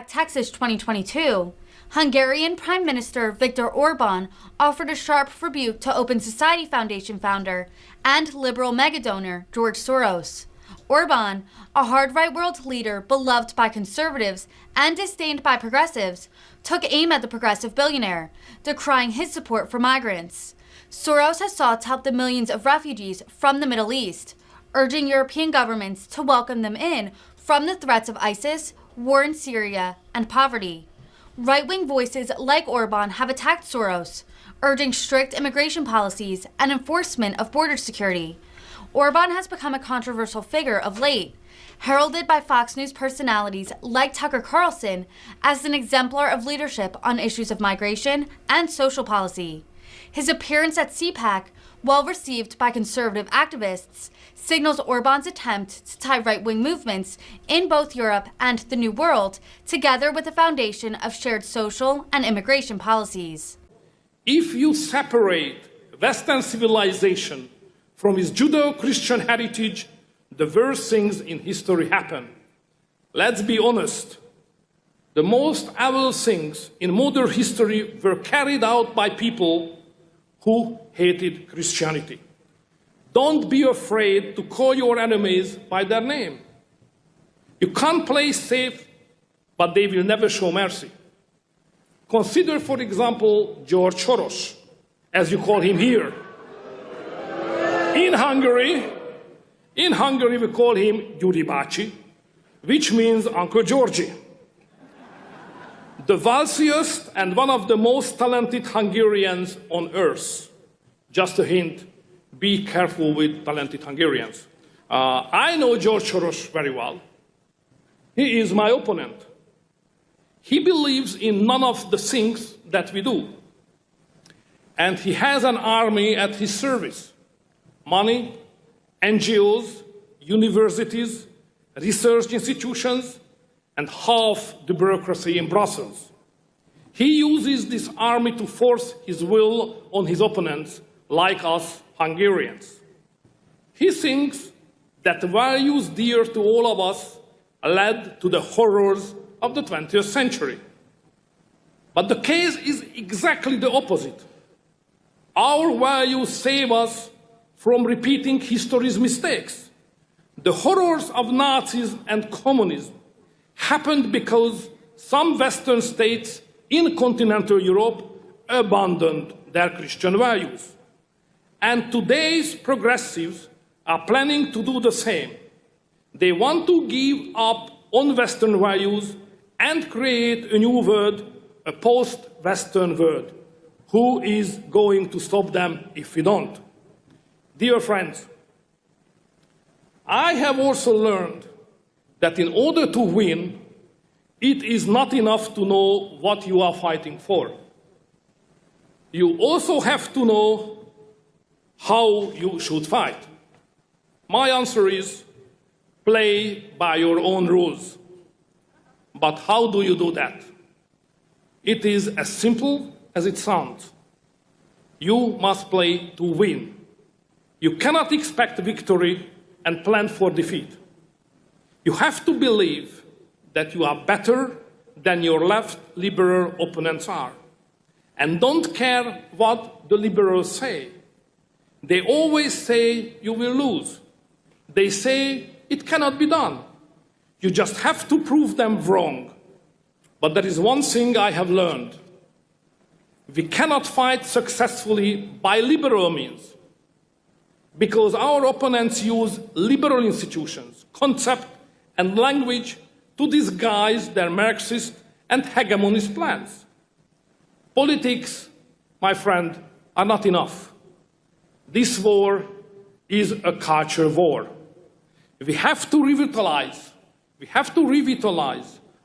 Attack Texas 2022, Hungarian Prime Minister Viktor Orban offered a sharp rebuke to Open Society Foundation founder and liberal megadonor George Soros. Orban, a hard right world leader beloved by conservatives and disdained by progressives, took aim at the progressive billionaire, decrying his support for migrants. Soros has sought to help the millions of refugees from the Middle East, urging European governments to welcome them in from the threats of ISIS, war in Syria, and poverty. Right-wing voices like Orban have attacked Soros, urging strict immigration policies and enforcement of border security. Orban has become a controversial figure of late, heralded by Fox News personalities like Tucker Carlson as an exemplar of leadership on issues of migration and social policy. His appearance at CPAC, well received by conservative activists, signals Orban's attempt to tie right-wing movements in both Europe and the New World together with the foundation of shared social and immigration policies. If you separate Western civilization from its Judeo-Christian heritage, the worst things in history happen. Let's be honest. The most evil things in modern history were carried out by people who hated Christianity. Don't be afraid to call your enemies by their name. You can't play safe, but they will never show mercy. Consider, for example, George Soros, as you call him here. In Hungary, we call him Gyuri Bácsi, which means Uncle Georgie. The wealthiest and one of the most talented Hungarians on earth. Just a hint, be careful with talented Hungarians. I know George Soros very well. He is my opponent. He believes in none of the things that we do. And he has an army at his service. Money, NGOs, universities, research institutions, and half the bureaucracy in Brussels. He uses this army to force his will on his opponents, like us Hungarians. He thinks that the values dear to all of us led to the horrors of the 20th century. But the case is exactly the opposite. Our values save us from repeating history's mistakes. The horrors of Nazis and communism happened because some Western states in continental Europe abandoned their Christian values. And today's progressives are planning to do the same. They want to give up on Western values and create a new word, a post-Western word. Who is going to stop them if we don't? Dear friends, I have also learned that in order to win, it is not enough to know what you are fighting for. You also have to know how you should fight. My answer is, play by your own rules. But how do you do that? It is as simple as it sounds. You must play to win. You cannot expect victory and plan for defeat. You have to believe that you are better than your left liberal opponents are. And don't care what the liberals say. They always say you will lose. They say it cannot be done. You just have to prove them wrong. But there is one thing I have learned. We cannot fight successfully by liberal means, because our opponents use liberal institutions, concepts, and language to disguise their Marxist and hegemonist plans. Politics, my friend, are not enough. This war is a culture war. We have to revitalize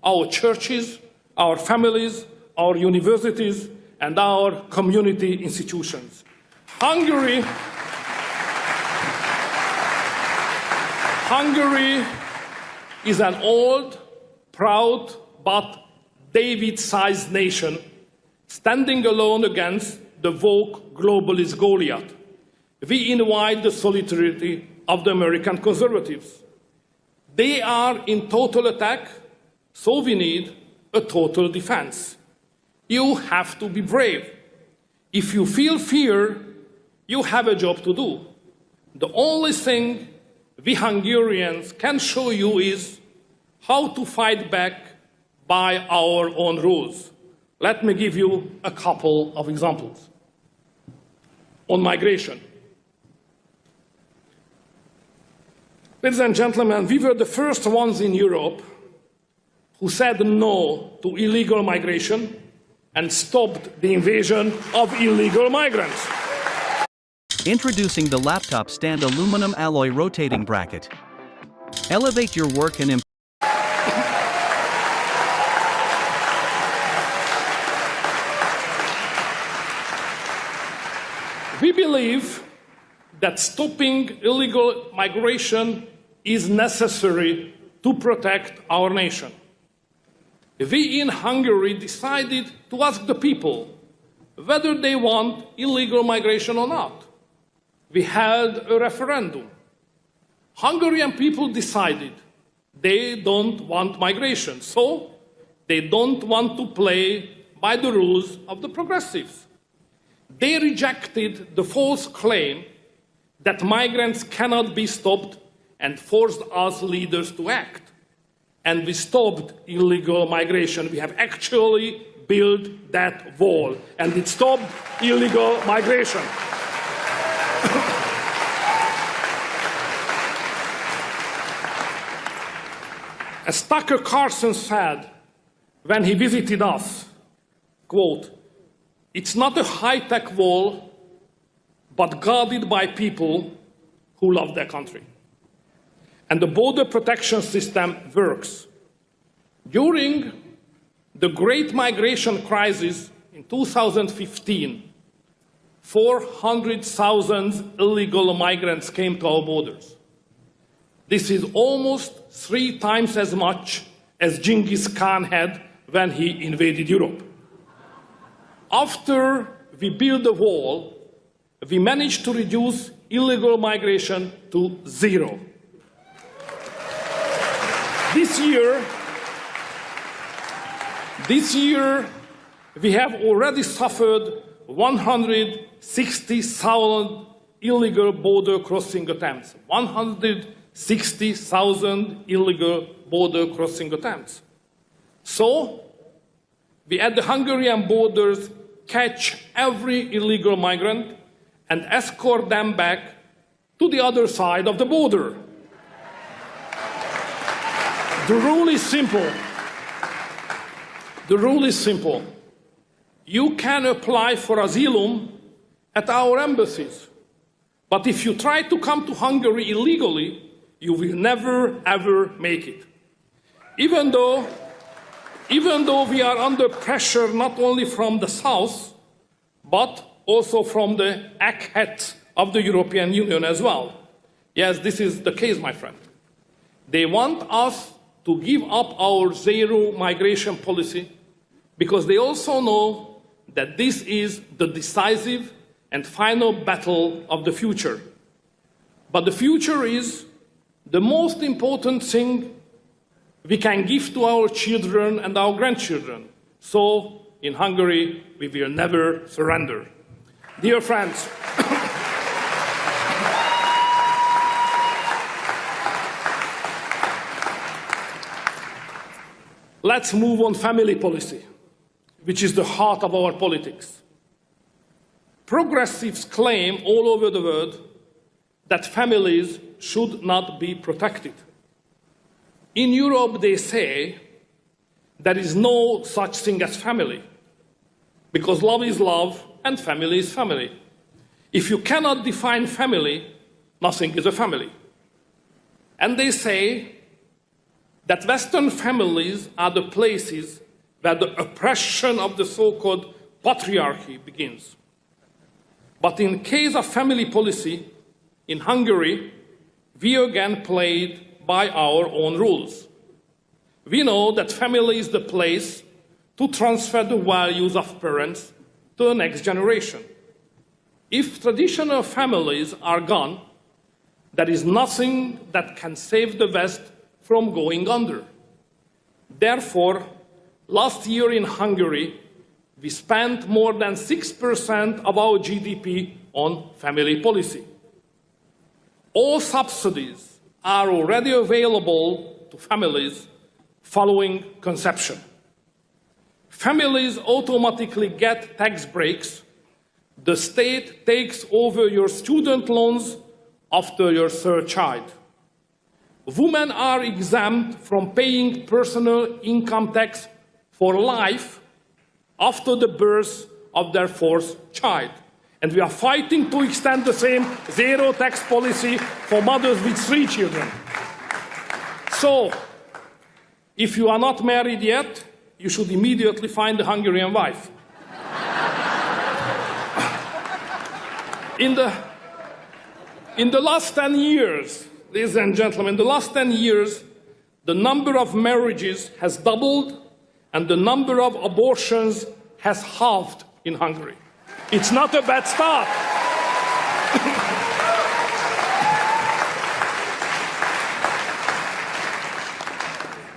our churches, our families, our universities, and our community institutions. Hungary is an old, proud, but David-sized nation standing alone against the woke globalist Goliath. We invite the solidarity of the American conservatives. They are in total attack, so we need a total defense. You have to be brave. If you feel fear, you have a job to do. The only thing we Hungarians can show you is how to fight back by our own rules. Let me give you a couple of examples. On migration. Ladies and gentlemen, we were the first ones in Europe who said no to illegal migration and stopped the invasion of illegal migrants. Introducing the laptop stand aluminum alloy rotating bracket. Elevate your work and We believe that stopping illegal migration is necessary to protect our nation. We in Hungary decided to ask the people whether they want illegal migration or not. We held a referendum. Hungarian people decided they don't want migration, so they don't want to play by the rules of the progressives. They rejected the false claim that migrants cannot be stopped and forced us leaders to act. And we stopped illegal migration. We have actually built that wall, and it stopped illegal migration. As Tucker Carlson said when he visited us, quote, "It's not a high-tech wall, but guarded by people who love their country." And the border protection system works. During the Great Migration Crisis in 2015, 400,000 illegal migrants came to our borders. This is almost 3 times as much as Genghis Khan had when he invaded Europe. After we built the wall, we managed to reduce illegal migration to 0. This year, we have already suffered 160,000 illegal border crossing attempts. 160,000 illegal border crossing attempts. So, we at the Hungarian borders catch every illegal migrant and escort them back to the other side of the border. The rule is simple. The rule is simple. You can apply for asylum at our embassies. But if you try to come to Hungary illegally, you will never, ever make it. Even though we are under pressure not only from the south, but also from the eggheads of the European Union as well. Yes, this is the case, my friend. They want us to give up our zero migration policy because they also know that this is the decisive and final battle of the future. But the future is the most important thing we can give to our children and our grandchildren. So, in Hungary, we will never surrender. Dear friends, let's move on family policy, which is the heart of our politics. Progressives claim all over the world that families should not be protected. In Europe, they say there is no such thing as family, because love is love and family is family. If you cannot define family, nothing is a family. And they say that Western families are the places where the oppression of the so-called patriarchy begins. But in case of family policy, in Hungary, we again played by our own rules. We know that family is the place to transfer the values of parents to the next generation. If traditional families are gone, there is nothing that can save the West from going under. Therefore, Last year in Hungary, we spent more than 6% of our GDP on family policy. All subsidies are already available to families following conception. Families automatically get tax breaks. The state takes over your student loans after your third child. Women are exempt from paying personal income tax for life after the birth of their fourth child. And we are fighting to extend the same zero tax policy for mothers with 3 children. So, if you are not married yet, you should immediately find a Hungarian wife. In the last 10 years, ladies and gentlemen, in the last 10 years, the number of marriages has doubled and the number of abortions has halved in Hungary. It's not a bad start.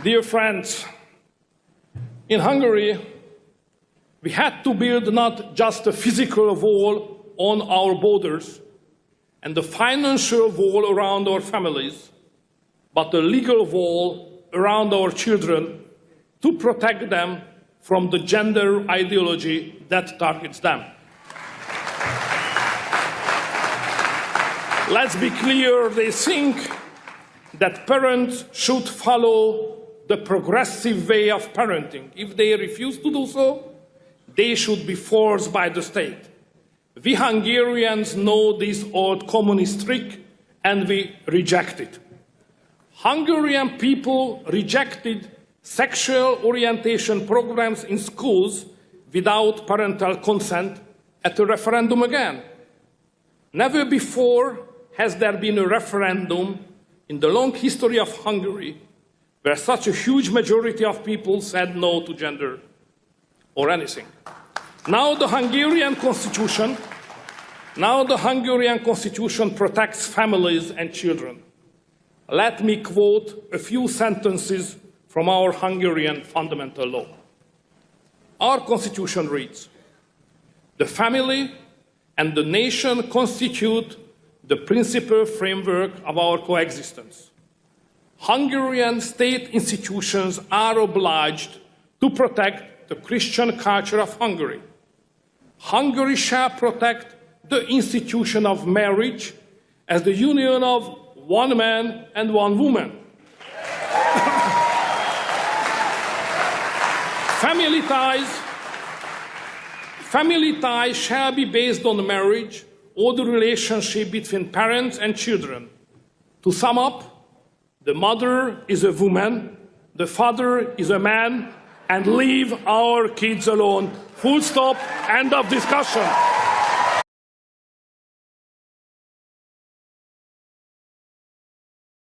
Dear friends, in Hungary, we had to build not just a physical wall on our borders and the financial wall around our families, but a legal wall around our children to protect them from the gender ideology that targets them. Let's be clear, they think that parents should follow the progressive way of parenting. If they refuse to do so, they should be forced by the state. We Hungarians know this old communist trick and we reject it. Hungarian people rejected sexual orientation programs in schools without parental consent at a referendum again. Never before has there been a referendum in the long history of Hungary where such a huge majority of people said no to gender or anything. Now the Hungarian Constitution protects families and children. Let me quote a few sentences from our Hungarian fundamental law. Our Constitution reads, "The family and the nation constitute the principal framework of our coexistence. Hungarian state institutions are obliged to protect the Christian culture of Hungary. Hungary shall protect the institution of marriage as the union of one man and one woman. Family ties shall be based on marriage or the relationship between parents and children. To sum up, the mother is a woman, the father is a man, and leave our kids alone. Full stop, end of discussion."